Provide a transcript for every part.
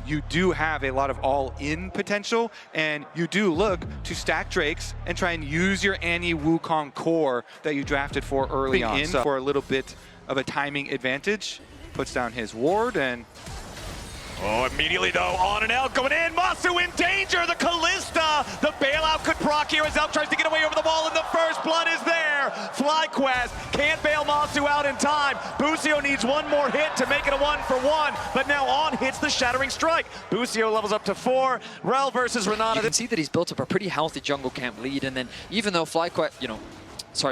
you do have a lot of all-in potential, and you do look to stack Drakes and try and use your Annie Wukong core that you drafted for early on. So for a little bit of a timing advantage, puts down his ward, and oh, immediately though, on and out, going in, Masu in danger, the Callista, the bailout could proc here as Elk tries to get away over the wall, and the first blood is there. FlyQuest can't bail Masu out in time. Busio needs one more hit to make it a 1-for-1, but now On hits the Shattering Strike. Busio levels up to 4, Rel versus Renata. You can see that he's built up a pretty healthy jungle camp lead, and then even though FlyQuest,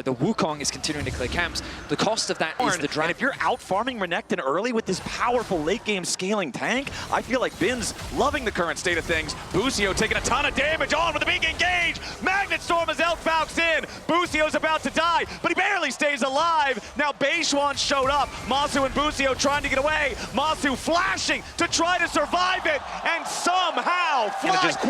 the Wukong is continuing to clear camps, the cost of that is the drag. And if you're out farming Renekton early with this powerful late game scaling tank, I feel like Bin's loving the current state of things. Busio taking a ton of damage, On with a big engage. Magnet Storm as Elk falcons in. Busio's about to die, but he barely stays alive. Now Beishuan showed up. Masu and Busio trying to get away. Masu flashing to try to survive it, and somehow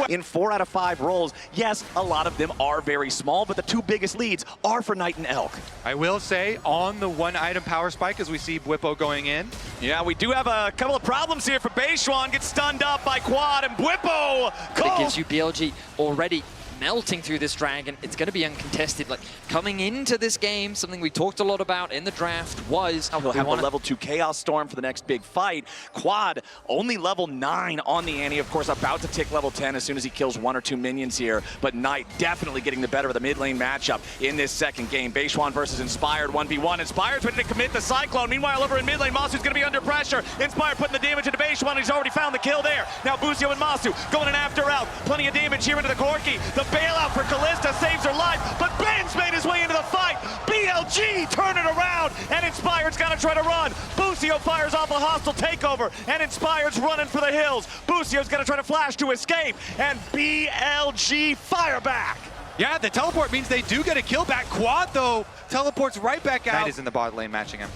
in 4 out of 5 rolls, yes, a lot of them are very small, but the 2 biggest leads are for Knight and Elk. I will say, on the 1-item power spike as we see Bwipo going in. Yeah, we do have a couple of problems here for Beishuan. Gets stunned up by Quad, and Bwipo it gives you BLG already melting through this dragon. It's going to be uncontested. Like, coming into this game, something we talked a lot about in the draft was... We'll have a level 2 Chaos Storm for the next big fight. Quad, only level 9 on the Annie, of course, about to tick level 10 as soon as he kills 1 or 2 minions here. But Knight definitely getting the better of the mid lane matchup in this second game. Beishuan versus Inspired 1v1. Inspired's ready to commit the Cyclone. Meanwhile, over in mid lane, Masu's going to be under pressure. Inspired putting the damage into Beishuan. He's already found the kill there. Now Busio and Masu going in after out. Plenty of damage here into the Corki. The bailout for Callista saves her life, but Ben's made his way into the fight. BLG turn it around, and Inspired's got to try to run. Busio fires off a hostile takeover, and Inspired's running for the hills. Busio's got to try to flash to escape, and BLG fire back. Yeah, the teleport means they do get a kill back. Quad, though, teleports right back out. Knight is in the bot lane matching him.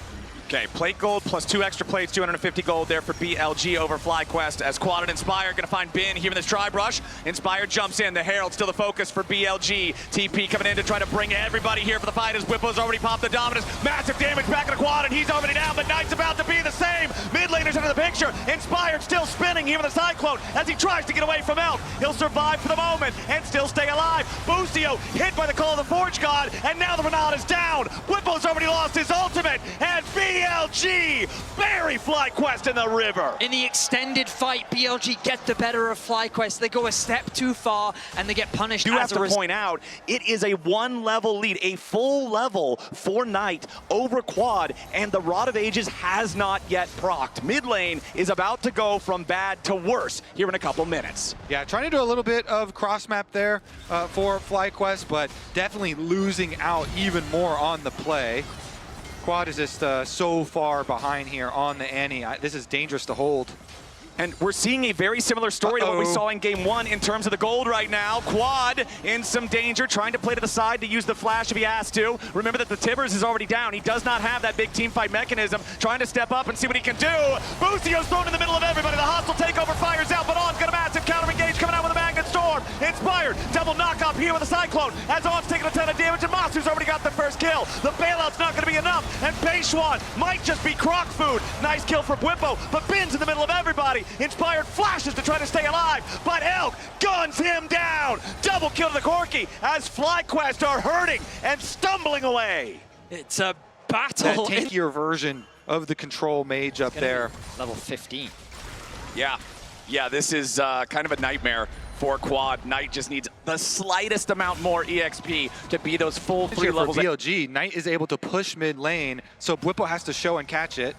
Okay, plate gold plus 2 extra plates, 250 gold there for BLG over FlyQuest as Quad and Inspired gonna find Bin here in this tri-brush. Inspired jumps in, the Herald still the focus for BLG. TP coming in to try to bring everybody here for the fight as Whipple's already popped the dominance. Massive damage back in the Quad, and he's already down, but Knight's about to be the same. Mid laners into the picture. Inspired still spinning here with the Cyclone as he tries to get away from Elk. He'll survive for the moment and still stay alive. Busio hit by the call of the Forge God, and now the Renata's down. Whipple's already lost his ultimate, and BLG bury FlyQuest in the river. In the extended fight, BLG get the better of FlyQuest. They go a step too far, and they get punished. You have to point out, it is a 1-level lead, a full level for Knight over Quad, and the Rod of Ages has not yet procced. Mid lane is about to go from bad to worse here in a couple minutes. Yeah, trying to do a little bit of cross map there for FlyQuest, but definitely losing out even more on the play. Quad is just so far behind here on the Annie. This is dangerous to hold. And we're seeing a very similar story to what we saw in game 1 in terms of the gold right now. Quad in some danger, trying to play to the side to use the flash if he has to. Remember that the Tibbers is already down. He does not have that big team fight mechanism. Trying to step up and see what he can do. Busio's thrown in the middle of everybody. The hostile takeover fires out, but On's got a massive counter engage coming out with a Magnet Storm. Inspired, double knock up here with a Cyclone. As On's taking a ton of damage, and Masu's already got the first kill. The bailout's not going to be enough, and Beishuan might just be croc food. Nice kill for Bwipo, but Bin's in the middle of everybody. Inspired flashes to try to stay alive, but Elk guns him down. Double kill to the Corki as FlyQuest are hurting and stumbling away. It's a battle. That tankier version of the control mage up there. Level 15. Yeah, this is kind of a nightmare for Quad. Knight just needs the slightest amount more EXP to be those full 3 levels. For BLG, Knight is able to push mid lane, so Bwipo has to show and catch it.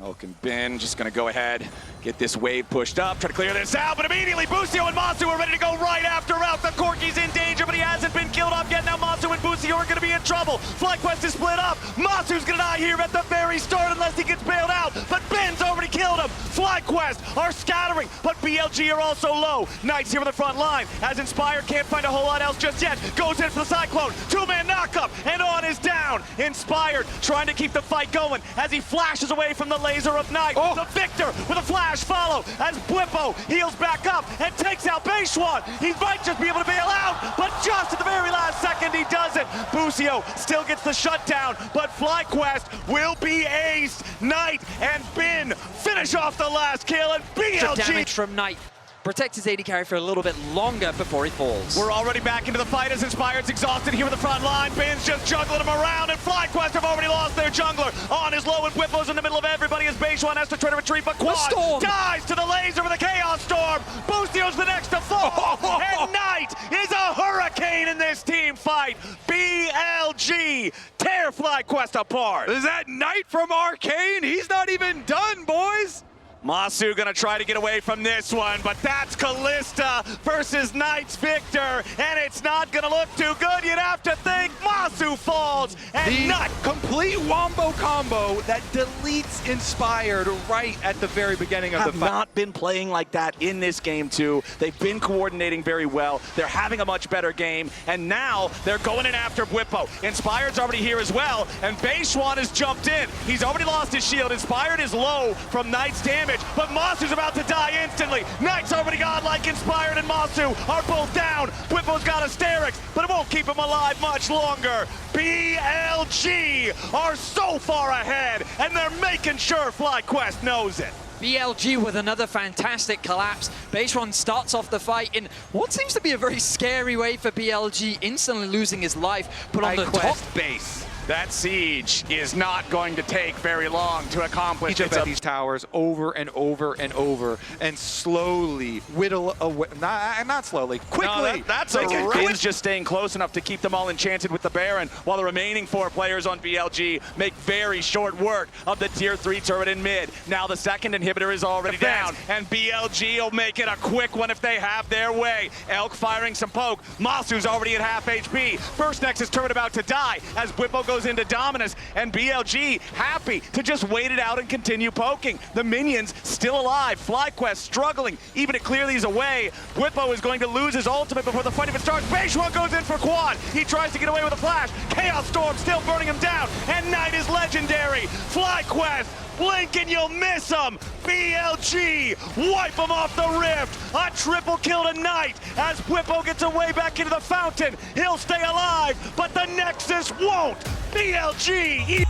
Elk and Bin just going to go ahead, get this wave pushed up, try to clear this out, but immediately Busio and Masu are ready to go right after Elk. The Corki's in danger, but he hasn't been killed off yet. Now Masu and Busio are going to be in trouble. FlyQuest is split up. Masu's going to die here at the very start unless he gets bailed out, but Bin's already killed him. FlyQuest are scattering, but BLG are also low. Knight's here on the front line, as Inspired can't find a whole lot else just yet. Goes in for the Cyclone, 2-man knockup, and On is down. Inspired trying to keep the fight going as he flashes away from the laser of Knight. The Victor with a flash follow as Bwipo heals back up and takes out Beishuan. He might just be able to bail out, but just at the very last second he doesn't. Busio still gets the shutdown, but FlyQuest will be aced. Knight and Bin finish off the the last kill, and Extra BLG. damage from Knight. Protects his AD carry for a little bit longer before he falls. We're already back into the fight as Inspired's exhausted here in the front line. Bin's just juggling him around, and FlyQuest have already lost their jungler. On his low, and Whippo's in the middle of everybody as Beishwan has to try to retreat, but Quad dies to the laser with a Chaos Storm. Boostio's the next to fall, and Knight is a hurricane in this team fight. BLG tear FlyQuest apart. Is that Knight from Arcane? He's not even done, boys. Masu gonna try to get away from this one, but that's Callista versus Knight's Victor, and it's not gonna look too good. You'd have to think Masu falls, and The complete wombo combo that deletes Inspired right at the very beginning of the have fight. not been playing like that in this game too. They've been coordinating very well. They're having a much better game, and now they're going in after Whippo. Inspired's already here as well, and Beishwan has jumped in. He's already lost his shield. Inspired is low from Knight's damage, but Masu's about to die instantly. Knight's already gone like Inspired and Masu are both down. Whippo's got Asterix, but it won't keep him alive much longer. BLG are so far ahead, and they're making sure FlyQuest knows it. BLG with another fantastic collapse. Beishwan starts off the fight in what seems to be a very scary way for BLG, instantly losing his life. But on the top base. That siege is not going to take very long to accomplish. Each of these towers over and over and over, and slowly whittle away. Not slowly, quickly. No, that's a Bin's just staying close enough to keep them all enchanted with the Baron, while the remaining 4 players on BLG make very short work of the tier 3 turret in mid. Now the second inhibitor is already down, and BLG will make it a quick one if they have their way. Elk firing some poke. Masu's already at half HP. First Nexus turret about to die as Whippo goes into dominance, and BLG happy to just wait it out and continue poking. The minions still alive. FlyQuest struggling, even to clear these away. Whippo is going to lose his ultimate before the fight even starts. Beishwan goes in for Quad. He tries to get away with a flash. Chaos Storm still burning him down, and Knight is legendary. FlyQuest, blink and you'll miss him. BLG wipe him off the rift. A triple kill tonight as Whippo gets away back into the fountain. He'll stay alive, but the Nexus won't. BLG